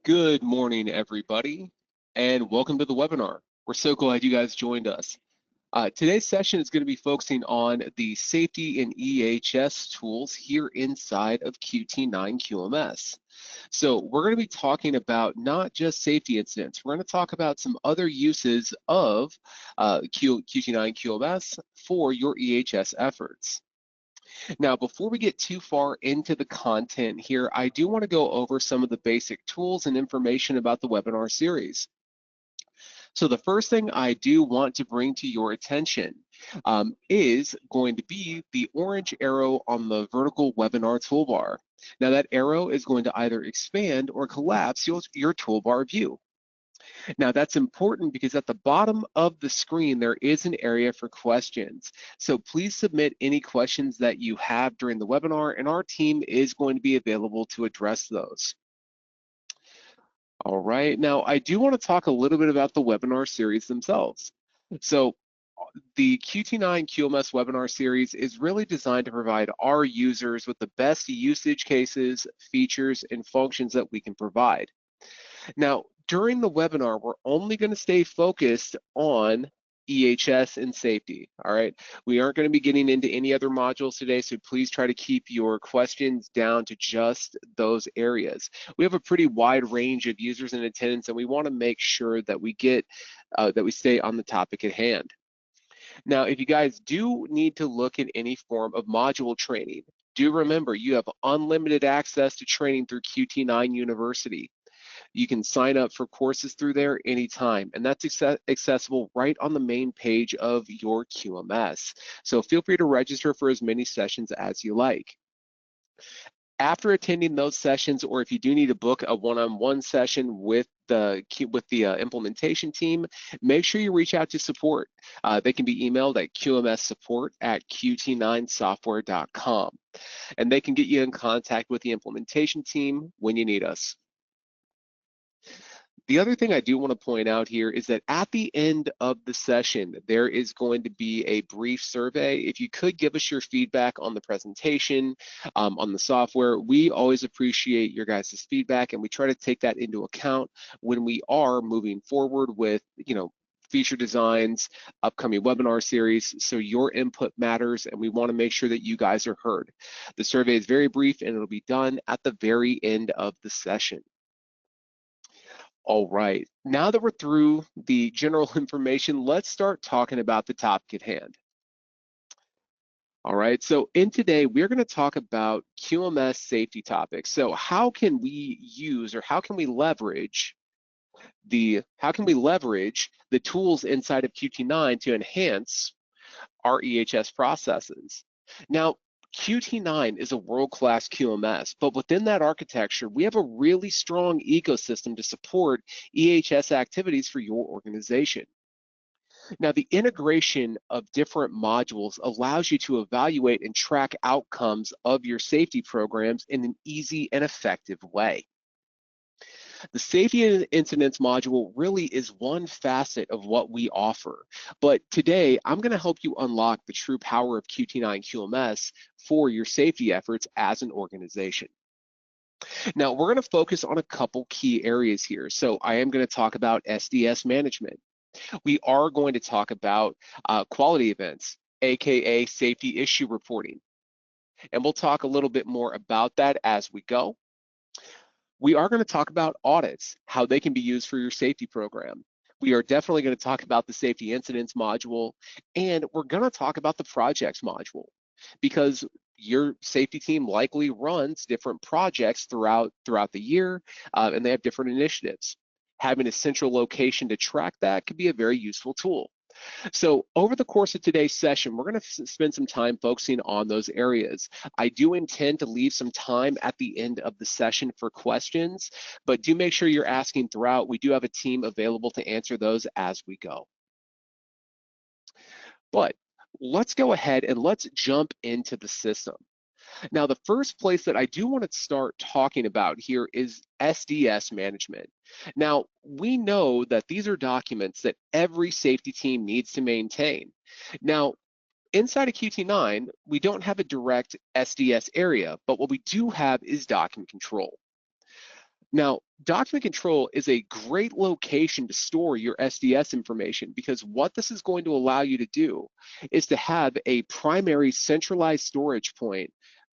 Good morning, everybody, and welcome to the webinar. We're so glad you guys joined us. Today's session is going to be focusing on the safety and EHS tools here inside of QT9 QMS. So we're going to be talking about not just safety incidents. We're going to talk about some other uses of QT9 QMS for your EHS efforts. Now, before we get too far into the content here, I do want to go over some of the basic tools and information about the webinar series. So the first thing I do want to bring to your attention is going to be the orange arrow on the vertical webinar toolbar. Now that arrow is going to either expand or collapse your toolbar view. Now that's important because at the bottom of the screen, there is an area for questions. So please submit any questions that you have during the webinar and our team is going to be available to address those. All right, now I do want to talk a little bit about the webinar series themselves. So the QT9 QMS webinar series is really designed to provide our users with the best usage cases, features, and functions that we can provide. Now, during the webinar, we're only going to stay focused on EHS and safety, all right? We aren't going to be getting into any other modules today, so please try to keep your questions down to just those areas. We have a pretty wide range of users in attendance, and we want to make sure that we stay on the topic at hand. Now, if you guys do need to look at any form of module training, do remember you have unlimited access to training through QT9 University. You can sign up for courses through there anytime, and that's accessible right on the main page of your QMS. So feel free to register for as many sessions as you like. After attending those sessions, or if you do need to book a one-on-one session with the implementation team, make sure you reach out to support. They can be emailed at qmssupport@qt9software.com, and they can get you in contact with the implementation team when you need us. The other thing I do want to point out here is that at the end of the session, there is going to be a brief survey. If you could give us your feedback on the presentation, on the software, we always appreciate your guys' feedback, and we try to take that into account when we are moving forward with, feature designs, upcoming webinar series. So your input matters, and we want to make sure that you guys are heard. The survey is very brief, and it'll be done at the very end of the session. All right, now that we're through the general information, let's start talking about the topic at hand. All right, so in today, we're going to talk about QMS safety topics. So how can we use, or how can we leverage the tools inside of QT9 to enhance our EHS processes? Now, QT9 is a world-class QMS, but within that architecture, we have a really strong ecosystem to support EHS activities for your organization. Now, the integration of different modules allows you to evaluate and track outcomes of your safety programs in an easy and effective way. The safety and incidents module really is one facet of what we offer. But today, I'm going to help you unlock the true power of QT9 QMS for your safety efforts as an organization. Now, we're going to focus on a couple key areas here. So I am going to talk about SDS management. We are going to talk about quality events, AKA safety issue reporting. And we'll talk a little bit more about that as we go. We are going to talk about audits, how they can be used for your safety program. We are definitely going to talk about the safety incidents module, and we're going to talk about the projects module, because your safety team likely runs different projects throughout the year, and they have different initiatives. Having a central location to track that could be a very useful tool. So over the course of today's session, we're going to spend some time focusing on those areas. I do intend to leave some time at the end of the session for questions, but do make sure you're asking throughout. We do have a team available to answer those as we go. But let's go ahead and let's jump into the system. Now, the first place that I do want to start talking about here is SDS management. Now, we know that these are documents that every safety team needs to maintain. Now, inside of QT9, we don't have a direct SDS area, but what we do have is document control. Now, document control is a great location to store your SDS information, because what this is going to allow you to do is to have a primary centralized storage point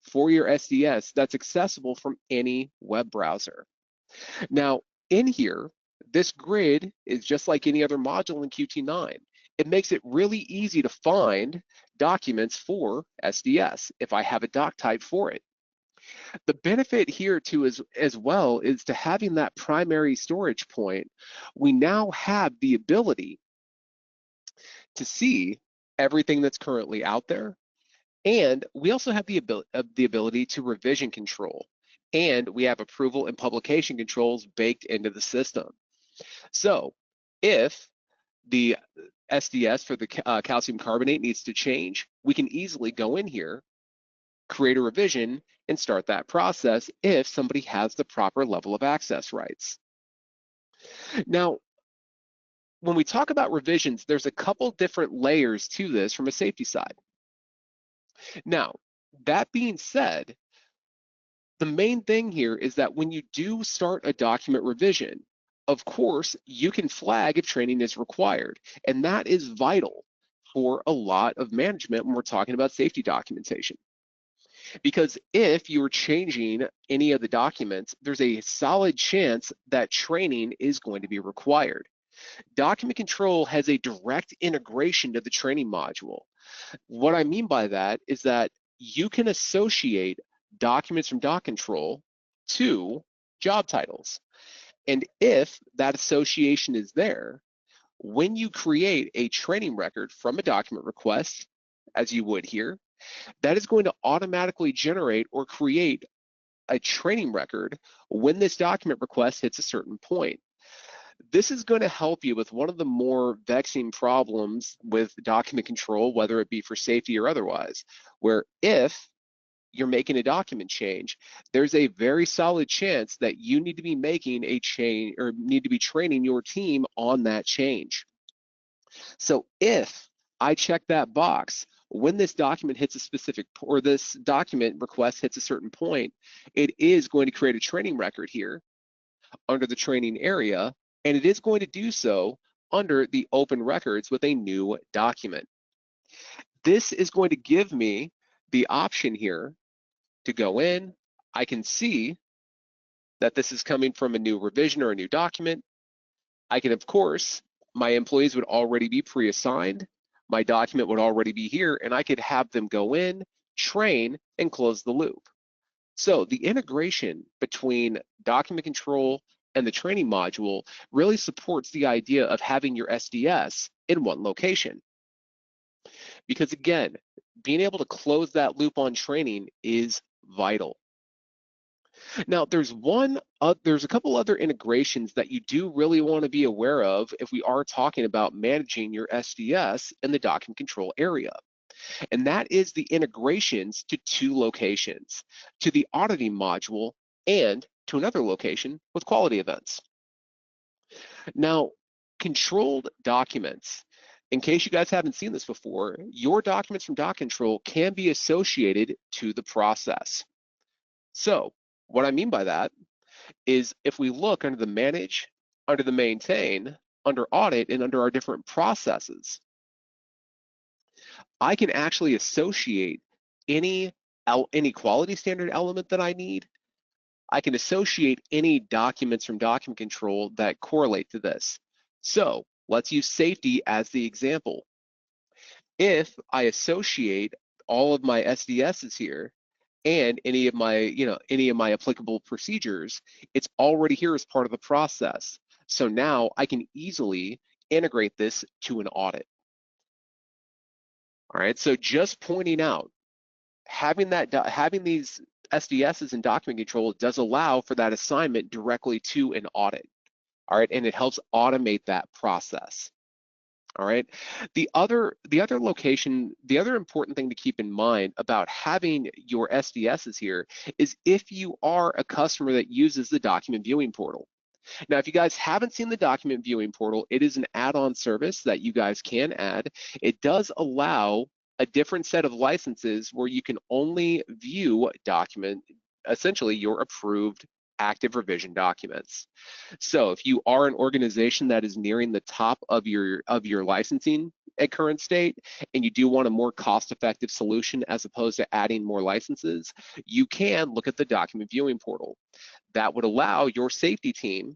for your SDS that's accessible from any web browser. Now, in here, this grid is just like any other module in QT9. It makes it really easy to find documents for SDS if I have a doc type for it. The benefit here too as well is to having that primary storage point. We now have the ability to see everything that's currently out there, and we also have the ability to revision control, and we have approval and publication controls baked into the system. So if the SDS for the calcium carbonate needs to change, we can easily go in here, create a revision, and start that process if somebody has the proper level of access rights. Now, when we talk about revisions, there's a couple different layers to this from a safety side. Now, that being said, the main thing here is that when you do start a document revision, of course, you can flag if training is required, and that is vital for a lot of management when we're talking about safety documentation. Because if you're changing any of the documents, there's a solid chance that training is going to be required. Document control has a direct integration to the training module. What I mean by that is that you can associate documents from doc control to job titles. And if that association is there, when you create a training record from a document request, as you would here, that is going to automatically generate or create a training record when this document request hits a certain point. This is going to help you with one of the more vexing problems with document control, whether it be for safety or otherwise, where if you're making a document change, there's a very solid chance that you need to be making a change or need to be training your team on that change. So if I check that box, when this document hits a specific, or this document request hits a certain point, it is going to create a training record here under the training area, and it is going to do so under the open records with a new document. This is going to give me the option here to go in. I can see that this is coming from a new revision or a new document. I can, of course, my employees would already be pre-assigned. My document would already be here, and I could have them go in, train, and close the loop. So the integration between document control and the training module really supports the idea of having your SDS in one location. Because again, being able to close that loop on training is vital. Now, there's a couple other integrations that you do really want to be aware of if we are talking about managing your SDS in the document control area. And that is the integrations to two locations, to the auditing module and to another location with quality events. Now, controlled documents. In case you guys haven't seen this before, your documents from doc control can be associated to the process. So what I mean by that is if we look under the manage, under the maintain, under audit, and under our different processes, I can actually associate any quality standard element that I need. I can associate any documents from document control that correlate to this. So let's use safety as the example. If I associate all of my SDSs here and any of my applicable procedures, it's already here as part of the process. So now I can easily integrate this to an audit. All right, so just pointing out, having these SDSs in document control does allow for that assignment directly to an audit. All right, and it helps automate that process. All right, the other important thing to keep in mind about having your SDSs here is if you are a customer that uses the document viewing portal. Now, if you guys haven't seen the document viewing portal, it is an add-on service that you guys can add. It does allow a different set of licenses where you can only view essentially your approved active revision documents. So if you are an organization that is nearing the top of your licensing at current state, and you do want a more cost-effective solution as opposed to adding more licenses, you can look at the document viewing portal. That would allow your safety team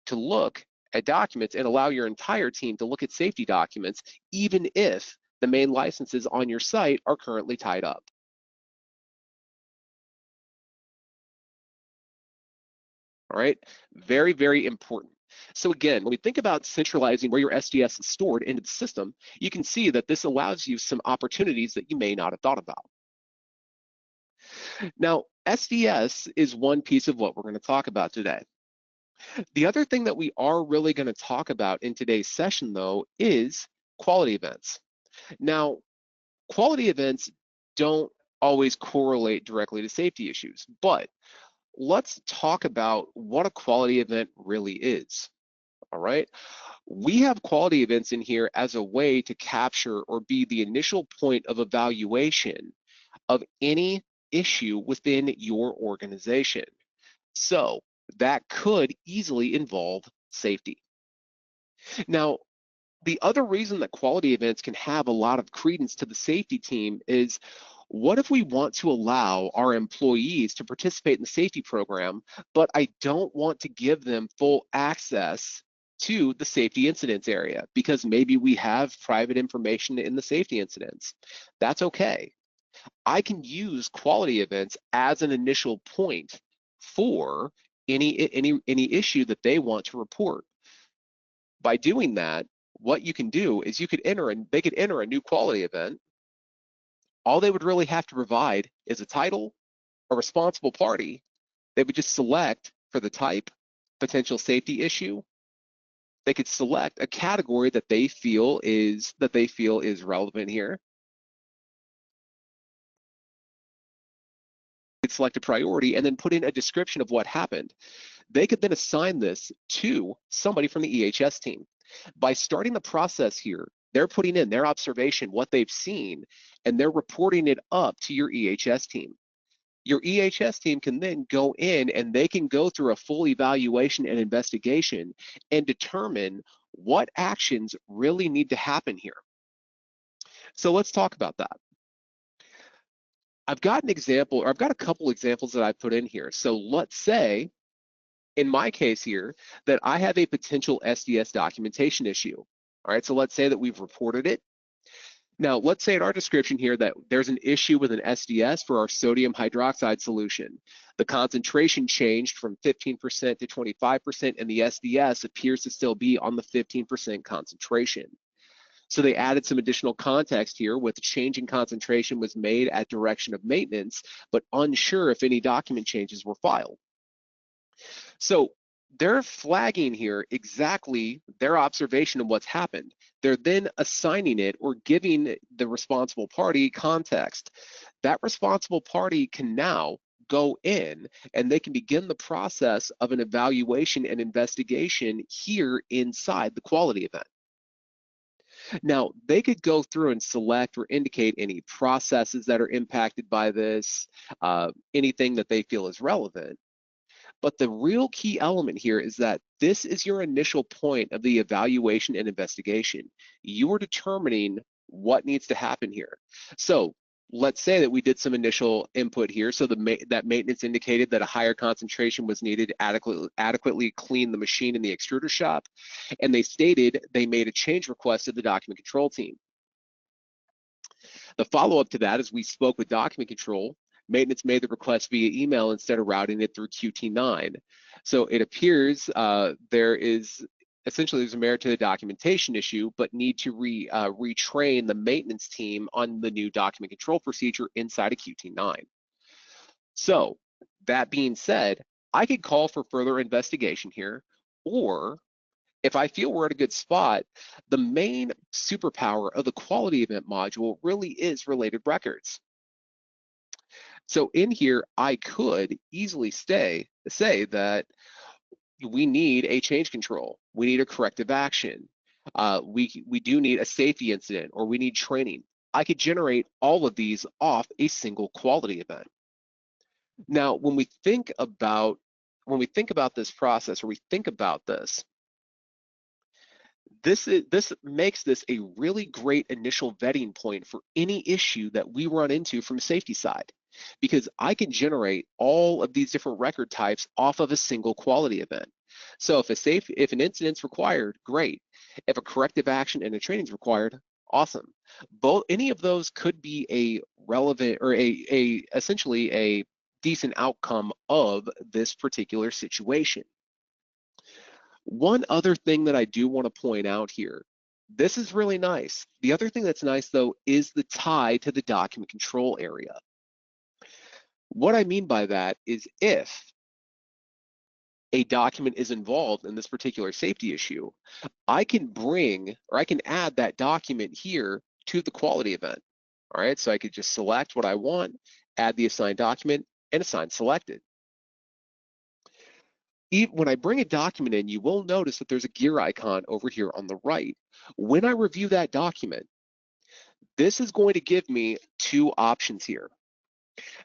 to look at documents and allow your entire team to look at safety documents, even if the main licenses on your site are currently tied up. All right, very, very important. So again, when we think about centralizing where your SDS is stored into the system, you can see that this allows you some opportunities that you may not have thought about. Now, SDS is one piece of what we're going to talk about today. The other thing that we are really going to talk about in today's session, though, is quality events. Now, quality events don't always correlate directly to safety issues, but let's talk about what a quality event really is. All right. We have quality events in here as a way to capture or be the initial point of evaluation of any issue within your organization. So that could easily involve safety. Now, the other reason that quality events can have a lot of credence to the safety team is, what if we want to allow our employees to participate in the safety program, but I don't want to give them full access to the safety incidents area because maybe we have private information in the safety incidents? That's okay. I can use quality events as an initial point for any issue that they want to report. By doing that, what you can do is you could enter, and they could enter a new quality event. All they would really have to provide is a title, a responsible party. They would just select for the type, potential safety issue. They could select a category that they feel is relevant here. They could select a priority and then put in a description of what happened. They could then assign this to somebody from the EHS team. By starting the process here, they're putting in their observation, what they've seen, and they're reporting it up to your EHS team. Your EHS team can then go in and they can go through a full evaluation and investigation and determine what actions really need to happen here. So let's talk about that. I've got an example, or I've got a couple examples that I put in here. So let's say, in my case here, that I have a potential SDS documentation issue. All right, so let's say that we've reported it. Now, let's say in our description here that there's an issue with an SDS for our sodium hydroxide solution. The concentration changed from 15% to 25%, and the SDS appears to still be on the 15% concentration. So they added some additional context here with the change in concentration was made at direction of maintenance, but unsure if any document changes were filed. So they're flagging here exactly their observation of what's happened. They're then assigning it or giving the responsible party context. That responsible party can now go in and they can begin the process of an evaluation and investigation here inside the quality event. Now, they could go through and select or indicate any processes that are impacted by this, anything that they feel is relevant. But the real key element here is that this is your initial point of the evaluation and investigation. You are determining what needs to happen here. So let's say that we did some initial input here. So that maintenance indicated that a higher concentration was needed to adequately clean the machine in the extruder shop. And they stated they made a change request to the document control team. The follow-up to that is we spoke with document control. Maintenance made the request via email instead of routing it through QT9. So it appears there's a merit to the documentation issue, but need to retrain the maintenance team on the new document control procedure inside of QT9. So that being said, I could call for further investigation here, or if I feel we're at a good spot, the main superpower of the quality event module really is related records. So in here, I could easily say that we need a change control, we need a corrective action, we do need a safety incident, or we need training. I could generate all of these off a single quality event. Now, when we think about when we think about this process, or we think about this makes this a really great initial vetting point for any issue that we run into from a safety side, because I can generate all of these different record types off of a single quality event. So if an incident's required, great. If a corrective action and a training is required, awesome. Any of those could be a relevant, or essentially a decent outcome of this particular situation. One other thing that I do want to point out here, this is really nice. The other thing that's nice though is the tie to the document control area. What I mean by that is, if a document is involved in this particular safety issue, I can add that document here to the quality event. All right, so I could just select what I want, add the assigned document, and assign selected. When I bring a document in, you will notice that there's a gear icon over here on the right. When I review that document, this is going to give me two options here.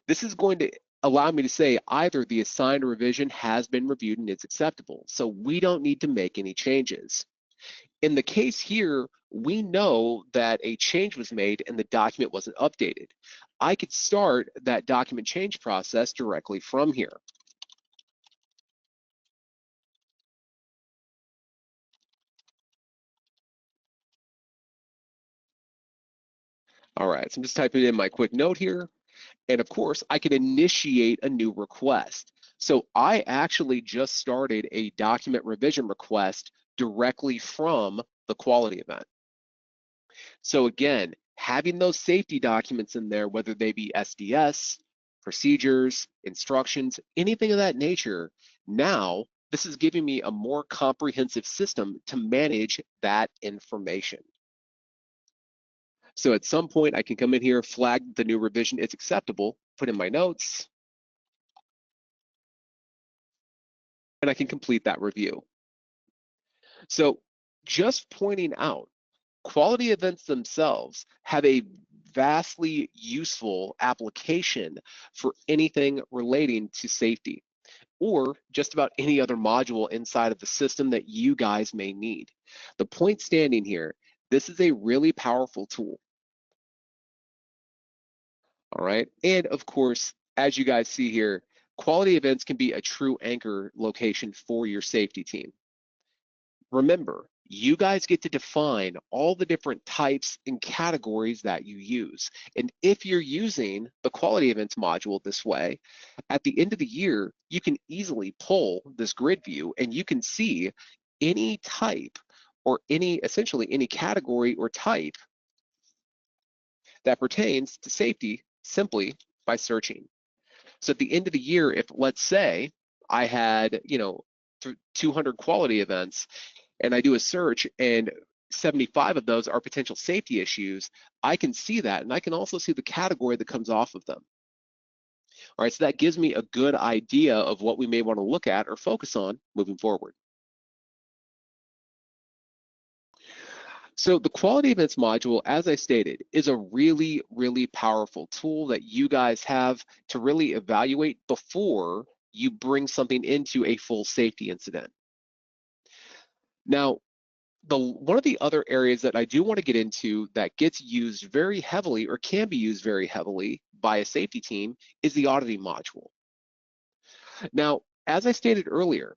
This is going to allow me to say either the assigned revision has been reviewed and it's acceptable, so we don't need to make any changes. In the case here, we know that a change was made and the document wasn't updated. I could start that document change process directly from here. All right, so I'm just typing in my quick note here. And of course, I can initiate a new request. So I actually just started a document revision request directly from the quality event. So again, having those safety documents in there, whether they be SDS, procedures, instructions, anything of that nature, now this is giving me a more comprehensive system to manage that information. So at some point, I can come in here, flag the new revision is acceptable, put in my notes, and I can complete that review. So just pointing out, quality events themselves have a vastly useful application for anything relating to safety, or just about any other module inside of the system that you guys may need. The point standing here, this is a really powerful tool. All right, and of course, as you guys see here, quality events can be a true anchor location for your safety team. Remember, you guys get to define all the different types and categories that you use. And if you're using the quality events module this way, at the end of the year, you can easily pull this grid view and you can see any type or essentially any category or type that pertains to safety simply by searching. So at the end of the year, if let's say I had, 200 quality events and I do a search and 75 of those are potential safety issues, I can see that, and I can also see the category that comes off of them. All right, so that gives me a good idea of what we may want to look at or focus on moving forward. So the quality events module, as I stated, is a really, really powerful tool that you guys have to really evaluate before you bring something into a full safety incident. Now, one of the other areas that I do want to get into that gets used very heavily or can be used very heavily by a safety team is the auditing module. Now, as I stated earlier,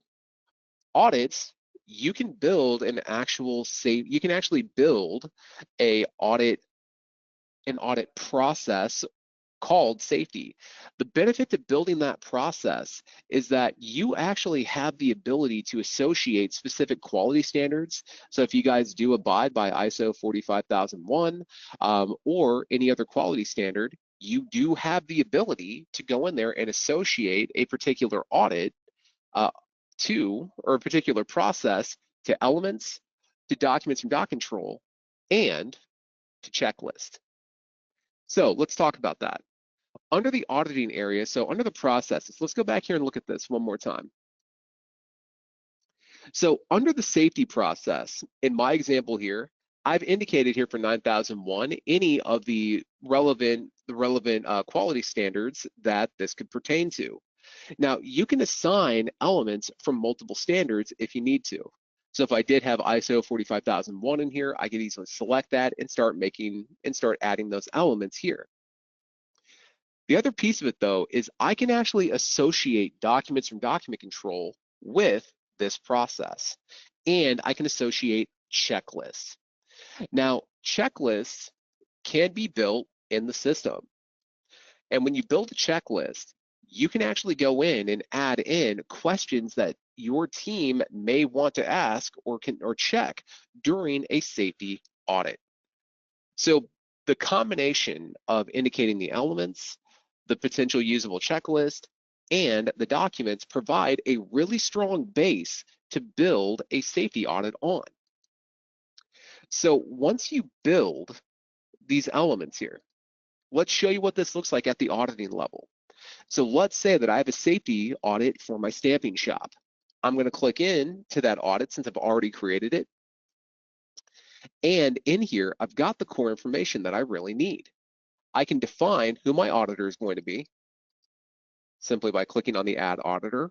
audits, you can build an actually build an audit process called safety. The benefit to building that process is that you actually have the ability to associate specific quality standards. So if you guys do abide by ISO 45001 or any other quality standard, you do have the ability to go in there and associate a particular audit or a particular process to elements, to documents from doc control, and to checklist. So let's talk about that. Under the auditing area, so under the processes, let's go back here and look at this one more time. So under the safety process, in my example here, I've indicated here for 9001 any of the relevant quality standards that this could pertain to. Now, you can assign elements from multiple standards if you need to. So if I did have ISO 45001 in here, I could easily select that and start adding those elements here. The other piece of it though is I can actually associate documents from document control with this process, and I can associate checklists. Now, checklists can be built in the system. And when you build a checklist, you can actually go in and add in questions that your team may want to ask or check during a safety audit. So the combination of indicating the elements, the potential usable checklist, and the documents provide a really strong base to build a safety audit on. So once you build these elements here, let's show you what this looks like at the auditing level. So let's say that I have a safety audit for my stamping shop. I'm going to click in to that audit since I've already created it. And in here, I've got the core information that I really need. I can define who my auditor is going to be simply by clicking on the Add Auditor.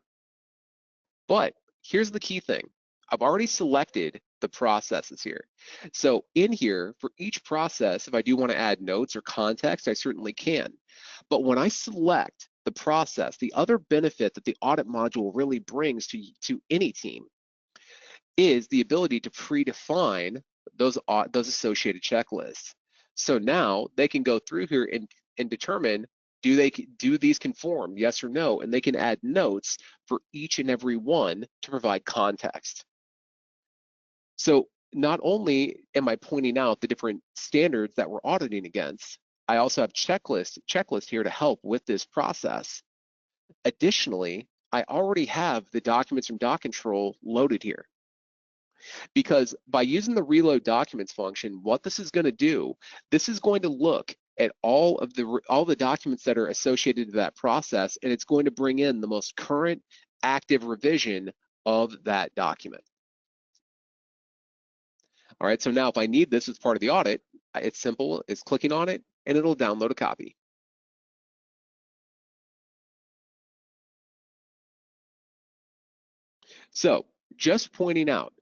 But here's the key thing. I've already selected the processes here. So in here, for each process, if I do want to add notes or context, I certainly can. But when I select the process, the other benefit that the audit module really brings to any team is the ability to predefine those associated checklists. So now they can go through here and determine, do these conform, yes or no, and they can add notes for each and every one to provide context. So not only am I pointing out the different standards that we're auditing against, I also have checklist here to help with this process. Additionally, I already have the documents from doc control loaded here. Because by using the reload documents function, what this is going to do, this is going to look at all the documents that are associated to that process, and it's going to bring in the most current active revision of that document. All right, so now if I need this as part of the audit, it's simple, it's clicking on it, and it'll download a copy. So just pointing out,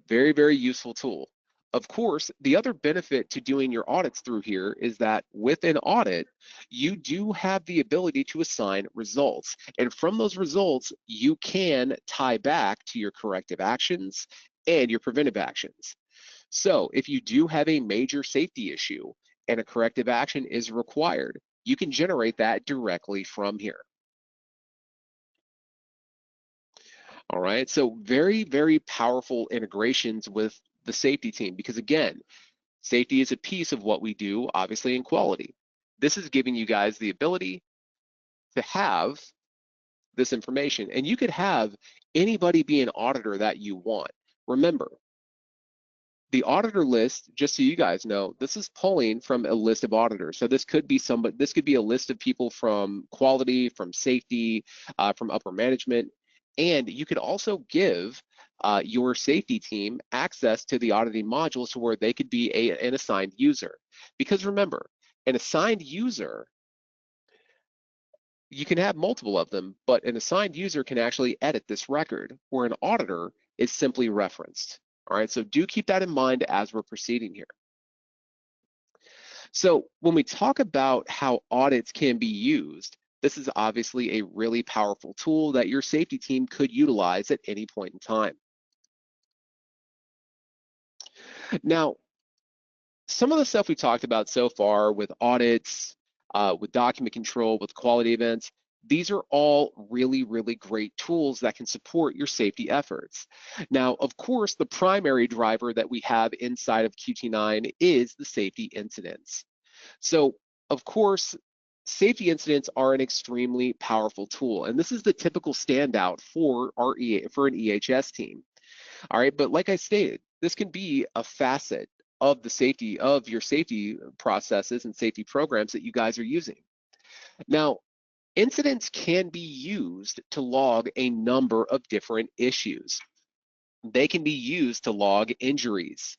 very, very useful tool. Of course, the other benefit to doing your audits through here is that with an audit, you do have the ability to assign results. And from those results, you can tie back to your corrective actions and your preventive actions. So if you do have a major safety issue and a corrective action is required, you can generate that directly from here. All right, so very, very powerful integrations with the safety team, because again, safety is a piece of what we do, obviously, in quality. This is giving you guys the ability to have this information, and you could have anybody be an auditor that you want. Remember, the auditor list, just so you guys know, this is pulling from a list of auditors. So this could be this could be a list of people from quality, from safety, from upper management. And you could also give your safety team access to the auditing modules to where they could be an assigned user. Because remember, an assigned user, you can have multiple of them, but an assigned user can actually edit this record, where an auditor is simply referenced. All right, so do keep that in mind as we're proceeding here. So when we talk about how audits can be used, this is obviously a really powerful tool that your safety team could utilize at any point in time. Now, some of the stuff we talked about so far with audits, with document control, with quality events, these are all really, really great tools that can support your safety efforts. Now, of course, the primary driver that we have inside of QT9 is the safety incidents. So, of course, safety incidents are an extremely powerful tool, and this is the typical standout for an EHS team. All right, but like I stated, this can be a facet of the safety of your safety processes and safety programs that you guys are using. Now, incidents can be used to log a number of different issues. They can be used to log injuries.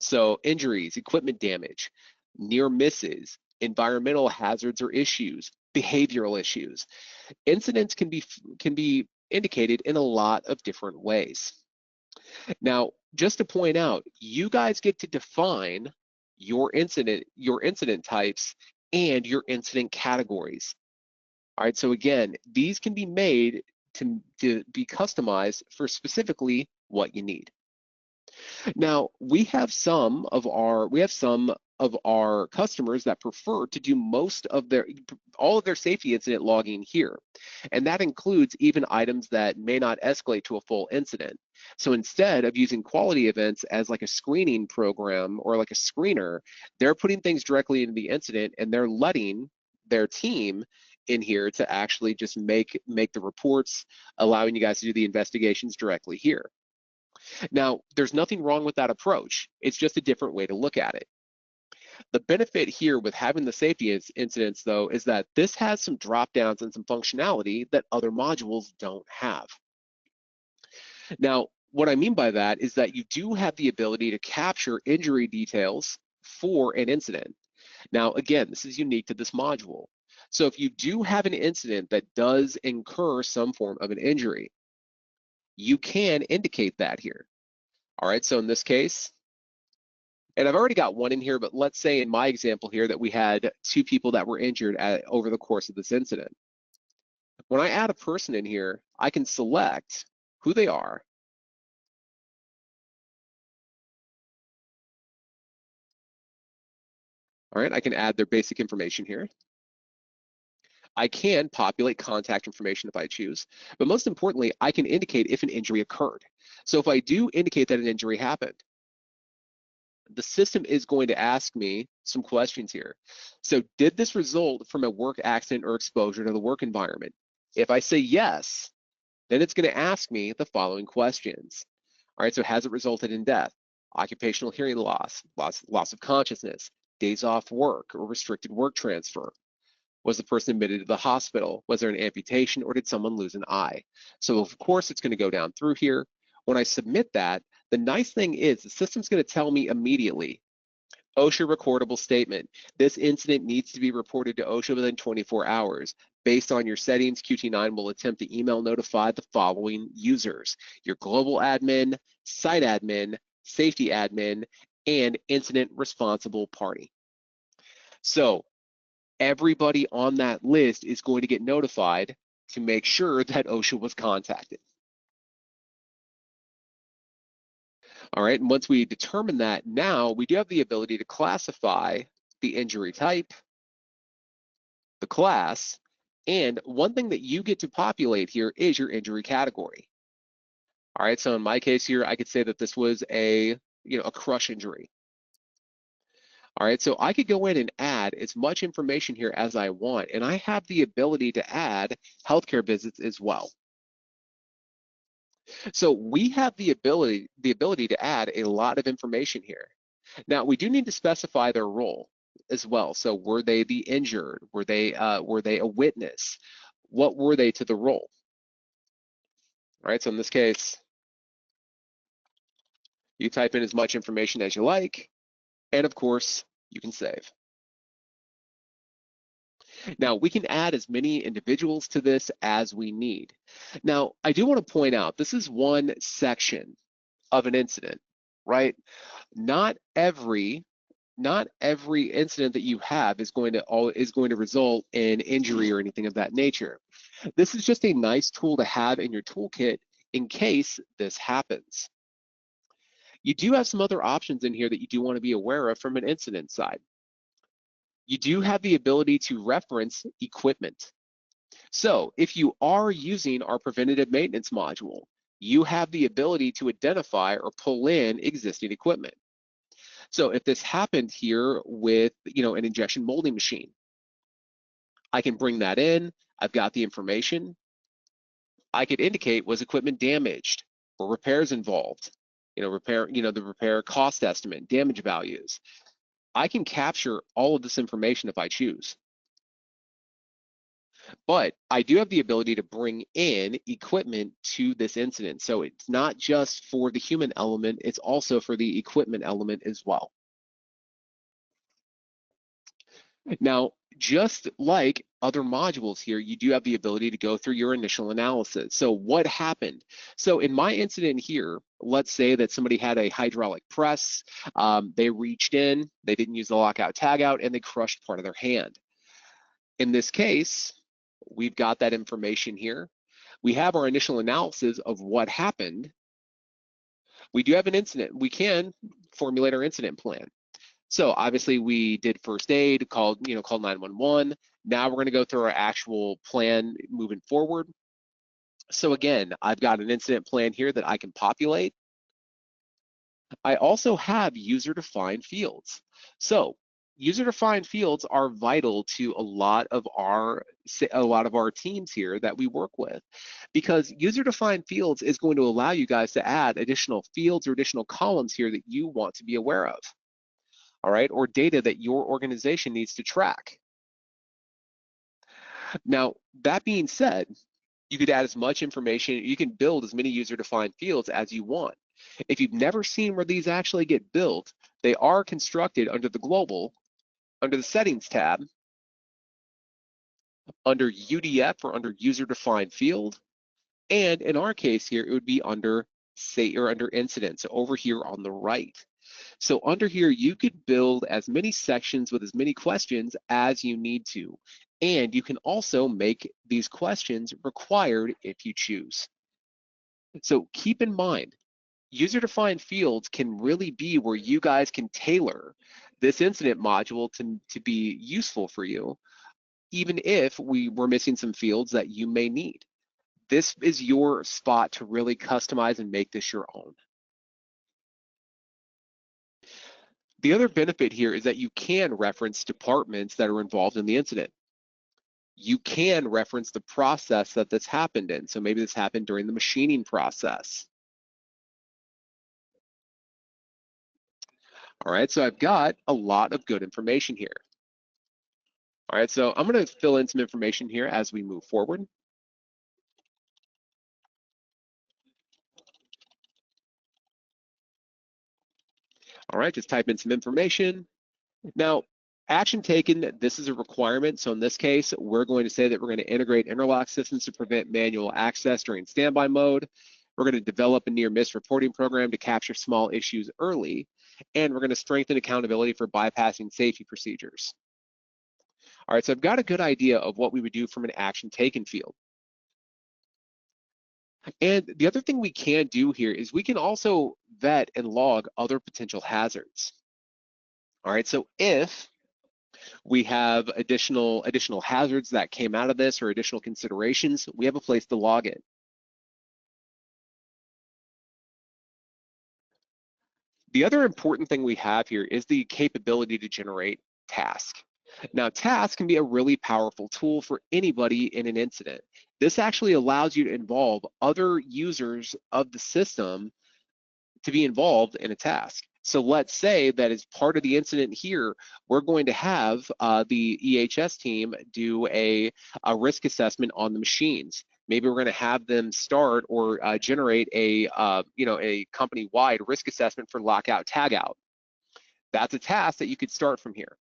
So injuries, equipment damage, near misses, environmental hazards or issues, behavioral issues. Incidents can be indicated in a lot of different ways. Now, just to point out, you guys get to define your incident types and your incident categories. All right, so again, these can be made to be customized for specifically what you need. Now, we have some of our customers that prefer to do all of their safety incident logging here. And that includes even items that may not escalate to a full incident. So instead of using quality events as like a screening program or like a screener, they're putting things directly into the incident, and they're letting their team in here to actually just make the reports, allowing you guys to do the investigations directly here. Now, there's nothing wrong with that approach. It's just a different way to look at it. The benefit here with having the safety incidents, though, is that this has some drop downs and some functionality that other modules don't have. Now, what I mean by that is that you do have the ability to capture injury details for an incident. Now, again, this is unique to this module. So if you do have an incident that does incur some form of an injury, you can indicate that here. All right, so in this case, and I've already got one in here, but let's say in my example here that we had 2 people that were injured over the course of this incident. When I add a person in here, I can select who they are. All right, I can add their basic information here. I can populate contact information if I choose, but most importantly, I can indicate if an injury occurred. So if I do indicate that an injury happened, the system is going to ask me some questions here. So did this result from a work accident or exposure to the work environment? If I say yes, then it's going to ask me the following questions. All right, so has it resulted in death, occupational hearing loss of consciousness, days off work, or restricted work transfer? Was the person admitted to the hospital? Was there an amputation, or did someone lose an eye? So of course it's going to go down through here. When I submit that, the nice thing is the system's going to tell me immediately, OSHA recordable statement. This incident needs to be reported to OSHA within 24 hours. Based on your settings, QT9 will attempt to email notify the following users: your global admin, site admin, safety admin, and incident responsible party. So everybody on that list is going to get notified to make sure that OSHA was contacted. All right, and once we determine that, now we do have the ability to classify the injury type, the class, and one thing that you get to populate here is your injury category. All right, so in my case here, I could say that this was a crush injury. All right, so I could go in and add as much information here as I want, and I have the ability to add healthcare visits as well. So we have the ability to add a lot of information here. Now, we do need to specify their role as well. So were they the injured? Were they a witness? What were they to the role? All right, so in this case, you type in as much information as you like, and of course, you can save. Now, we can add as many individuals to this as we need. Now, I do want to point out, this is one section of an incident, right? Not every incident that you have is going to result in injury or anything of that nature. This is just a nice tool to have in your toolkit in case this happens. You do have some other options in here that you do want to be aware of from an incident side. You do have the ability to reference equipment. So if you are using our preventative maintenance module, you have the ability to identify or pull in existing equipment. So if this happened here with an injection molding machine, I can bring that in. I've got the information. I could indicate, was equipment damaged or repairs involved? The repair cost estimate, damage values. I can capture all of this information if I choose. But I do have the ability to bring in equipment to this incident. So it's not just for the human element, it's also for the equipment element as well. Now, Just like other modules here, you do have the ability to go through your initial analysis. So what happened? So in my incident here, let's say that somebody had a hydraulic press, they reached in, they didn't use the lockout tagout, and they crushed part of their hand. In this case, we've got that information here. We have our initial analysis of what happened. We do have an incident. We can formulate our incident plan. So obviously we did first aid, called 911. Now we're going to go through our actual plan moving forward. So again, I've got an incident plan here that I can populate. I also have user-defined fields. So user-defined fields are vital to a lot of our teams here that we work with, because user-defined fields is going to allow you guys to add additional fields or additional columns here that you want to be aware of. All right, or data that your organization needs to track. Now, that being said, you could add as much information, you can build as many user-defined fields as you want. If you've never seen where these actually get built, they are constructed under the global, under the settings tab, under UDF or under user-defined field, and in our case here, it would be under incidents over here on the right. So under here, you could build as many sections with as many questions as you need to. And you can also make these questions required if you choose. So keep in mind, user-defined fields can really be where you guys can tailor this incident module to be useful for you, even if we were missing some fields that you may need. This is your spot to really customize and make this your own. The other benefit here is that you can reference departments that are involved in the incident. You can reference the process that this happened in. So maybe this happened during the machining process. All right, so I've got a lot of good information here. All right, so I'm going to fill in some information here as we move forward. All right, just type in some information. Now, action taken, this is a requirement. So in this case, we're going to say that we're going to integrate interlock systems to prevent manual access during standby mode. We're going to develop a near miss reporting program to capture small issues early. And we're going to strengthen accountability for bypassing safety procedures. All right, so I've got a good idea of what we would do from an action taken field. And the other thing we can do here is we can also vet and log other potential hazards. All right, so if we have additional hazards that came out of this or additional considerations, we have a place to log it. The other important thing we have here is the capability to generate task. Now, task can be a really powerful tool for anybody in an incident. This actually allows you to involve other users of the system to be involved in a task. So let's say that as part of the incident here, we're going to have the EHS team do a risk assessment on the machines. Maybe we're going to have them start or generate a company-wide risk assessment for lockout tagout. That's a task that you could start from here.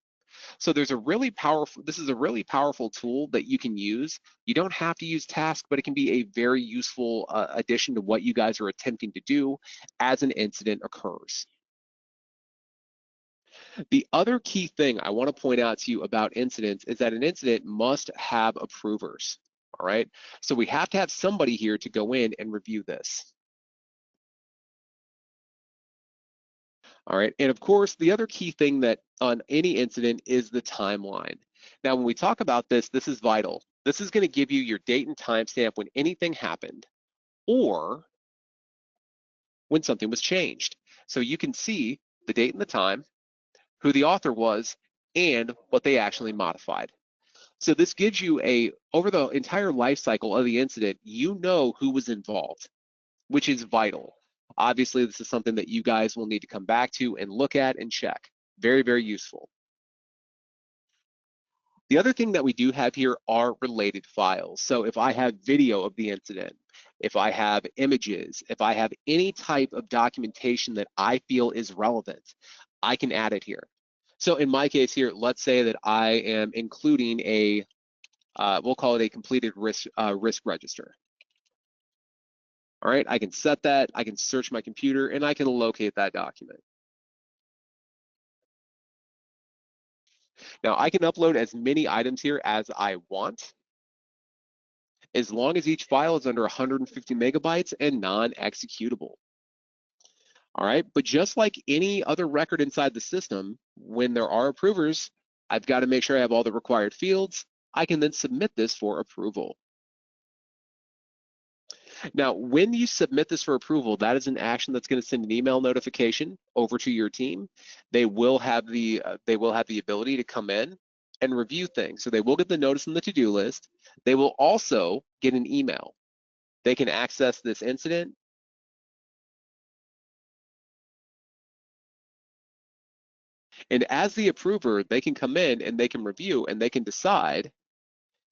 So this is a really powerful tool that you can use. You don't have to use task, but it can be a very useful addition to what you guys are attempting to do as an incident occurs. The other key thing I want to point out to you about incidents is that an incident must have approvers, all right? So we have to have somebody here to go in and review this. All right, and of course, the other key thing that on any incident is the timeline. Now, when we talk about this, this is vital. This is going to give you your date and timestamp when anything happened or when something was changed. So you can see the date and the time, who the author was, and what they actually modified. So this gives you over the entire life cycle of the incident, you know who was involved, which is vital. Obviously, this is something that you guys will need to come back to and look at and check. Very, very useful. The other thing that we do have here are related files. So if I have video of the incident, if I have images, if I have any type of documentation that I feel is relevant, I can add it here. So in my case here, let's say that I am including a, we'll call it a completed risk register. All right, I can set that, I can search my computer, and I can locate that document. Now I can upload as many items here as I want, as long as each file is under 150 megabytes and non-executable. All right, but just like any other record inside the system, when there are approvers, I've got to make sure I have all the required fields. I can then submit this for approval. Now, when you submit this for approval, that is an action that's going to send an email notification over to your team. They will have the ability to come in and review things. So they will get the notice in the to-do list. They will also get an email. They can access this incident. And as the approver, they can come in and they can review and they can decide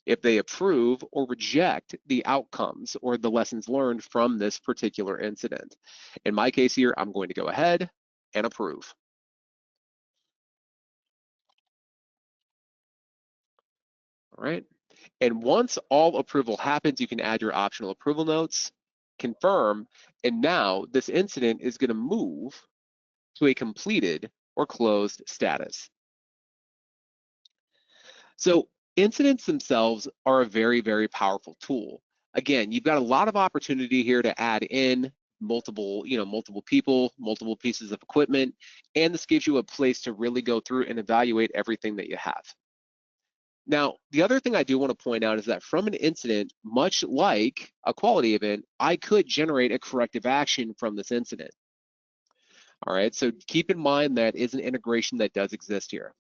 if they approve or reject the outcomes or the lessons learned from this particular incident. In my case here, I'm going to go ahead and approve. All right. And once all approval happens, you can add your optional approval notes, confirm, and now this incident is going to move to a completed or closed status. So incidents themselves are a very, very powerful tool. Again, you've got a lot of opportunity here to add in multiple people, multiple pieces of equipment, and this gives you a place to really go through and evaluate everything that you have. Now, the other thing I do want to point out is that from an incident, much like a quality event, I could generate a corrective action from this incident. All right, so keep in mind that is an integration that does exist here.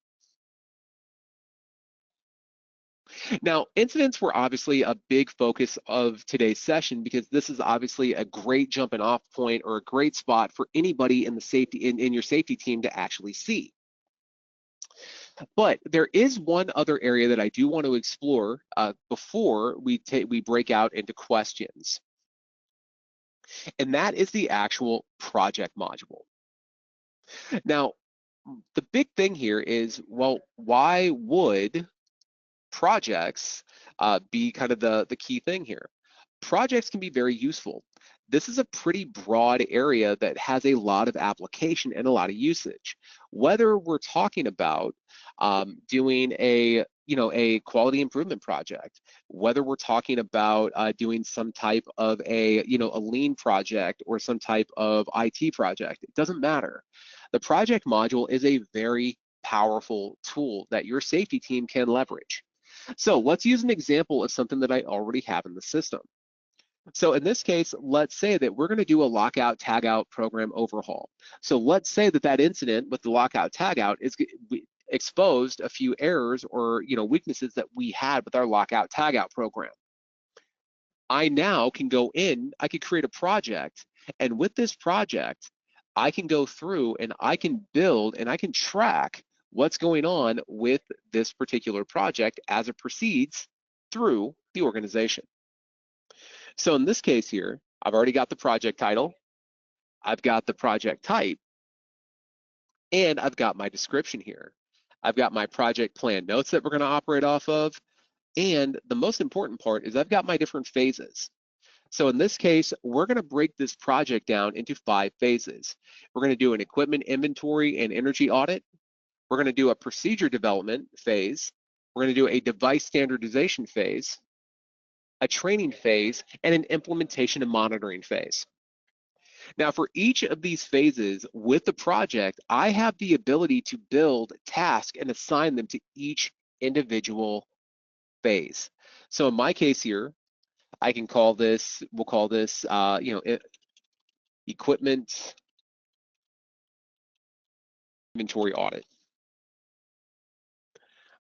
Now, incidents were obviously a big focus of today's session because this is obviously a great jumping off point or a great spot for anybody in the safety in your safety team to actually see. But there is one other area that I do want to explore before we break out into questions, and that is the actual project module. Now, the big thing here is, well, why would projects be kind of the key thing here? Projects can be very useful. This is a pretty broad area that has a lot of application and a lot of usage. Whether we're talking about doing a quality improvement project, whether we're talking about doing some type of a lean project or some type of IT project, it doesn't matter. The project module is a very powerful tool that your safety team can leverage. So let's use an example of something that I already have in the system. So in this case, let's say that we're going to do a lockout tagout program overhaul. So let's say that that incident with the lockout tagout is exposed a few errors or weaknesses that we had with our lockout tagout program. I now can go in, I could create a project, and with this project, I can go through and I can build and I can track what's going on with this particular project as it proceeds through the organization. So in this case here, I've already got the project title, I've got the project type, and I've got my description here. I've got my project plan notes that we're going to operate off of, and the most important part is I've got my different phases. So in this case, we're going to break this project down into 5 phases. We're going to do an equipment inventory and energy audit. We're going to do a procedure development phase. We're going to do a device standardization phase, a training phase, and an implementation and monitoring phase. Now, for each of these phases with the project, I have the ability to build tasks and assign them to each individual phase. So in my case here, I can call this, we'll call this, equipment inventory audit.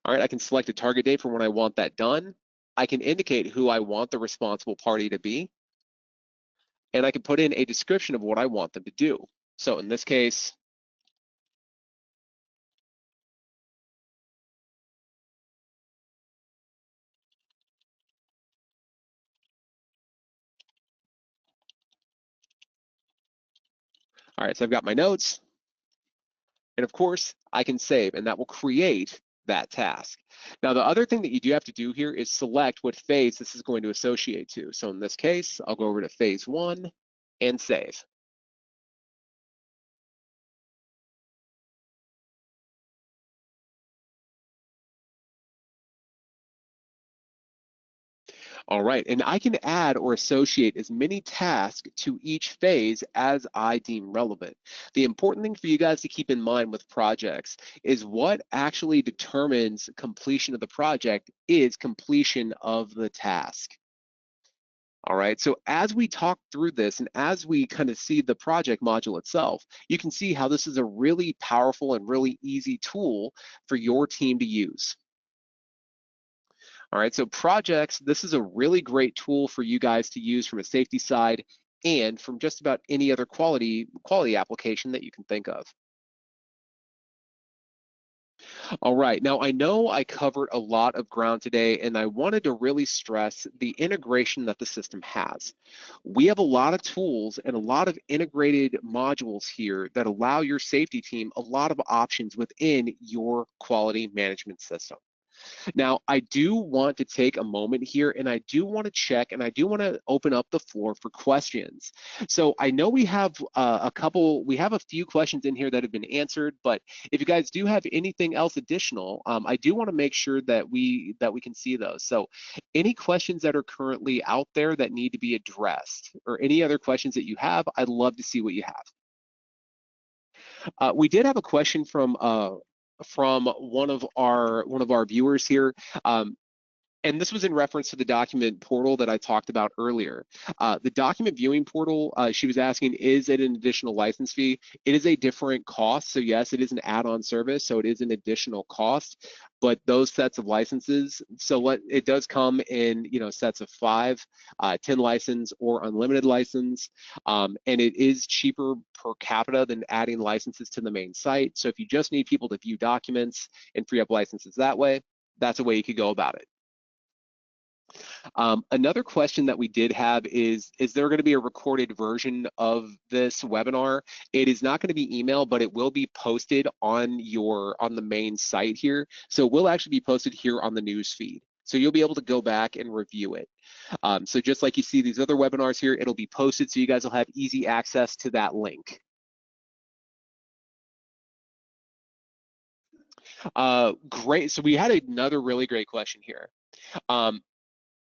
All right, I can select a target date for when I want that done. I can indicate who I want the responsible party to be. And I can put in a description of what I want them to do. So in this case, all right, so I've got my notes. And of course, I can save, and that will create that task. Now, the other thing that you do have to do here is select what phase this is going to associate to. So in this case, I'll go over to phase 1 and save. All right, and I can add or associate as many tasks to each phase as I deem relevant. The important thing for you guys to keep in mind with projects is what actually determines completion of the project is completion of the task. All right, so as we talk through this and as we kind of see the project module itself, you can see how this is a really powerful and really easy tool for your team to use. All right, so projects, this is a really great tool for you guys to use from a safety side and from just about any other quality application that you can think of. All right, now I know I covered a lot of ground today and I wanted to really stress the integration that the system has. We have a lot of tools and a lot of integrated modules here that allow your safety team a lot of options within your quality management system. Now, I do want to take a moment here and I do want to check and I do want to open up the floor for questions. So I know we have we have a few questions in here that have been answered, but if you guys do have anything else additional, I do want to make sure that we can see those. So any questions that are currently out there that need to be addressed or any other questions that you have, I'd love to see what you have. We did have a question from one of our viewers here. And this was in reference to the document portal that I talked about earlier. The document viewing portal, she was asking, is it an additional license fee? It is a different cost. So yes, it is an add-on service. So it is an additional cost, but those sets of licenses, so it does come in, sets of 5, 10 license or unlimited license. And it is cheaper per capita than adding licenses to the main site. So if you just need people to view documents and free up licenses that way, that's a way you could go about it. Another question that we did have is there going to be a recorded version of this webinar? It is not going to be email, but it will be posted on the main site here. So it will actually be posted here on the news feed. So you'll be able to go back and review it. So just like you see these other webinars here, it'll be posted so you guys will have easy access to that link. Great, so we had another really great question here.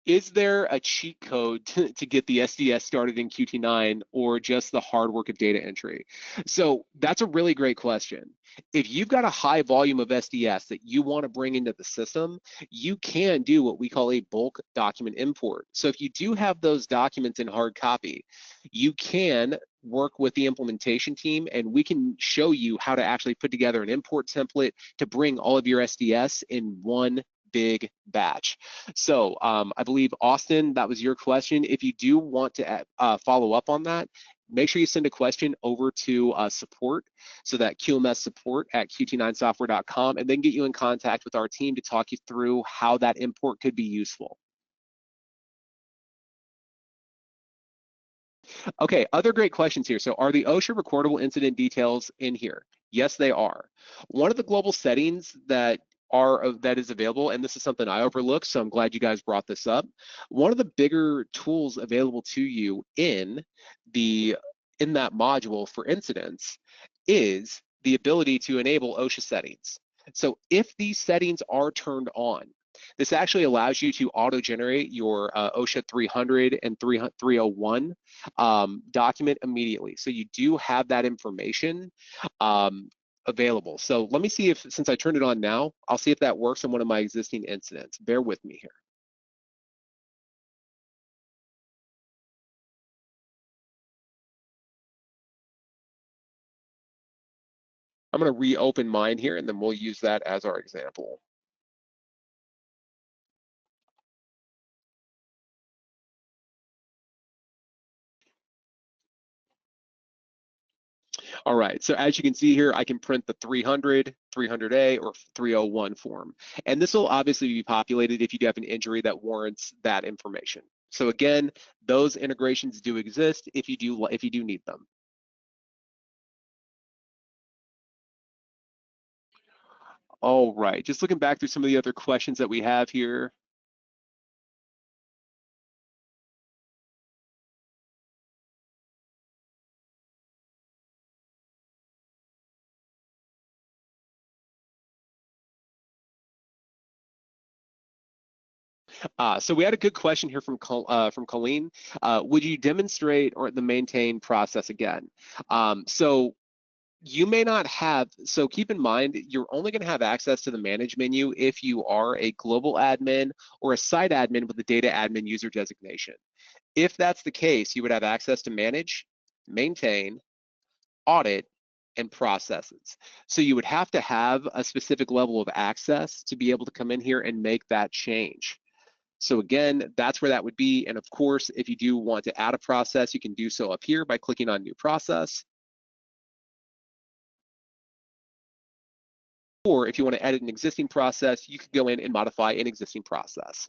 Is there a cheat code to get the SDS started in QT9 or just the hard work of data entry? So that's a really great question. If you've got a high volume of SDS that you want to bring into the system, you can do what we call a bulk document import. So if you do have those documents in hard copy, you can work with the implementation team and we can show you how to actually put together an import template to bring all of your SDS in one big batch. So I believe, Austin, that was your question. If you do want to follow up on that, make sure you send a question over to support, so that QMS support at QT9software.com, and then get you in contact with our team to talk you through how that import could be useful. Okay, other great questions here. So are the OSHA recordable incident details in here? Yes, they are. One of the global settings that is available, and this is something I overlooked, so I'm glad you guys brought this up. One of the bigger tools available to you in that module for incidents is the ability to enable OSHA settings. So if these settings are turned on, this actually allows you to auto-generate your OSHA 300 and 301 document immediately. So you do have that information available. So let me see if, since I turned it on now, I'll see if that works on one of my existing incidents. Bear with me here. I'm going to reopen mine here, and then we'll use that as our example. All right, so as you can see here, I can print the 300, 300A, or 301 form. And this will obviously be populated if you do have an injury that warrants that information. So again, those integrations do exist if you do need them. All right, just looking back through some of the other questions that we have here. So we had a good question here from Colleen. Would you demonstrate or the maintain process again? So you may not have, so keep in mind, you're only going to have access to the manage menu if you are a global admin or a site admin with a data admin user designation. If that's the case, you would have access to manage, maintain, audit, and processes. So you would have to have a specific level of access to be able to come in here and make that change. So again, that's where that would be. And of course, if you do want to add a process, you can do so up here by clicking on new process. Or if you want to edit an existing process, you could go in and modify an existing process.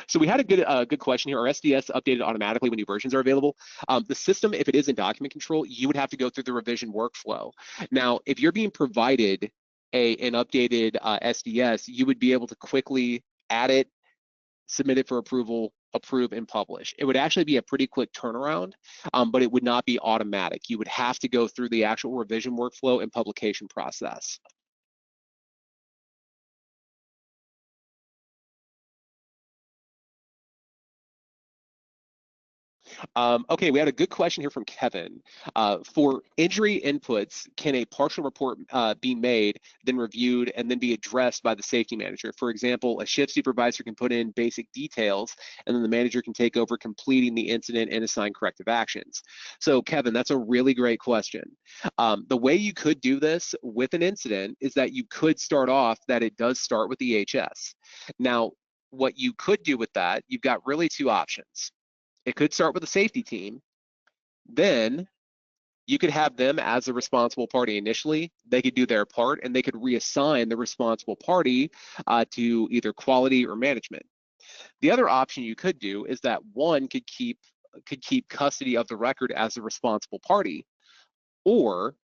So we had a good question here. Are SDS updated automatically when new versions are available? The system, if it is in document control, you would have to go through the revision workflow. Now, if you're being provided an updated SDS, you would be able to quickly add it, submit it for approval, approve, and publish. It would actually be a pretty quick turnaround, but it would not be automatic. You would have to go through the actual revision workflow and publication process. Okay, we had a good question here from Kevin. For injury inputs, can a partial report be made, then reviewed, and then be addressed by the safety manager? For example, a shift supervisor can put in basic details, and then the manager can take over completing the incident and assign corrective actions. So Kevin, that's a really great question. The way you could do this with an incident is that you could start off that it does start with the EHS. Now, what you could do with that, you've got really two options. It could start with a safety team. Then you could have them as a responsible party initially. They could do their part and they could reassign the responsible party to either quality or management. The other option you could do is that one could keep custody of the record as a responsible party, or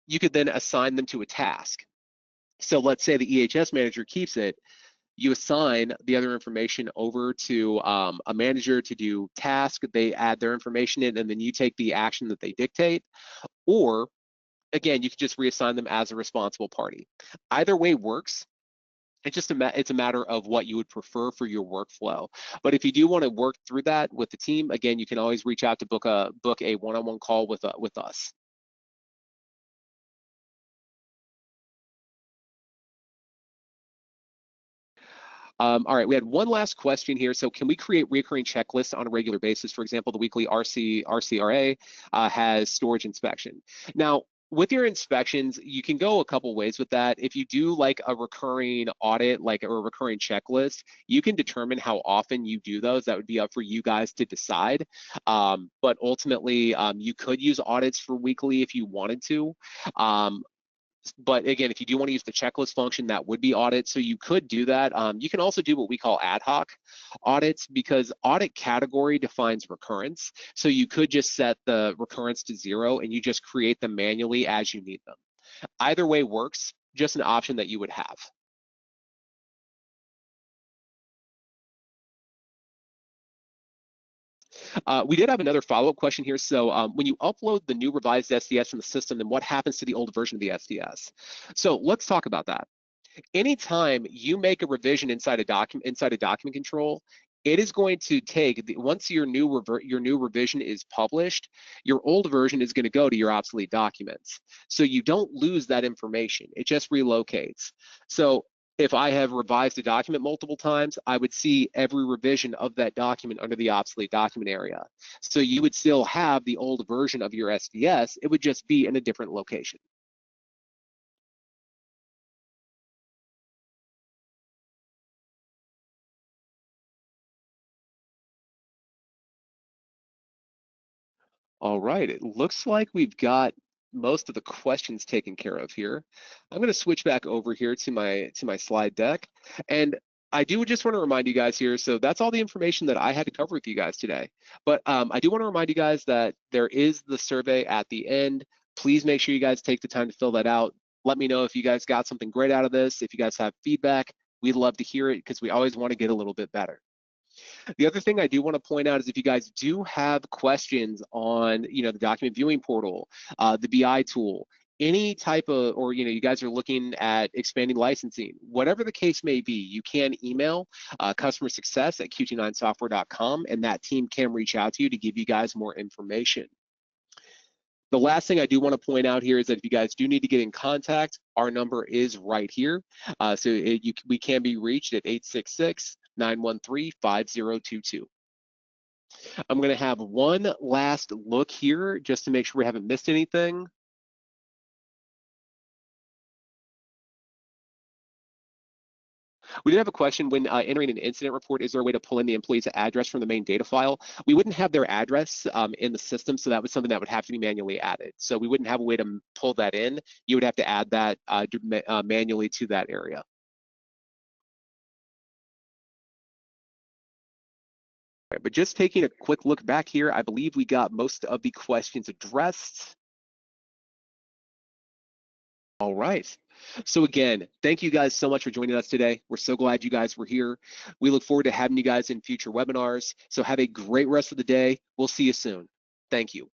you could then assign them to a task. So let's say the EHS manager keeps it, you assign the other information over to a manager to do task, they add their information in, and then you take the action that they dictate. Or again, you can just reassign them as a responsible party. Either way works. It's a matter of what you would prefer for your workflow. But if you do want to work through that with the team, again, you can always reach out to book a one-on-one call with us. All right, we had one last question here. So can we create recurring checklists on a regular basis? For example, the weekly RCRA has storage inspection. Now, with your inspections, you can go a couple ways with that. If you do like a recurring audit, like a recurring checklist, you can determine how often you do those. That would be up for you guys to decide. But ultimately, you could use audits for weekly if you wanted to. But again, if you do want to use the checklist function, that would be audit. So you could do that. You can also do what we call ad hoc audits, because audit category defines recurrence. So you could just set the recurrence to 0 and you just create them manually as you need them. Either way works, just an option that you would have. We did have another follow-up question here. So when you upload the new revised SDS from the system, then what happens to the old version of the SDS? So let's talk about that. Anytime you make a revision inside a document control, it is going to take, once your new revision is published, your old version is going to go to your obsolete documents. So you don't lose that information. It just relocates. So if I have revised a document multiple times, I would see every revision of that document under the obsolete document area. So you would still have the old version of your SDS. It would just be in a different location. All right, it looks like we've got most of the questions taken care of here. I'm going to switch back over here to my slide deck. And I do just want to remind you guys here, so that's all the information that I had to cover with you guys today. But I do want to remind you guys that there is the survey at the end. Please make sure you guys take the time to fill that out. Let me know if you guys got something great out of this. If you guys have feedback, we'd love to hear it because we always want to get a little bit better. The other thing I do want to point out is if you guys do have questions on, the document viewing portal, the BI tool, any type of, or you guys are looking at expanding licensing, whatever the case may be, you can email customer success at QT9software.com, and that team can reach out to you to give you guys more information. The last thing I do want to point out here is that if you guys do need to get in contact, our number is right here. We can be reached at 866-913-5022. I'm going to have one last look here just to make sure we haven't missed anything. We did have a question when entering an incident report, is there a way to pull in the employee's address from the main data file? We wouldn't have their address in the system, so that was something that would have to be manually added. So we wouldn't have a way to pull that in. You would have to add that manually to that area. Right, but just taking a quick look back here, I believe we got most of the questions addressed. All right. So again, thank you guys so much for joining us today. We're so glad you guys were here. We look forward to having you guys in future webinars. So have a great rest of the day. We'll see you soon. Thank you.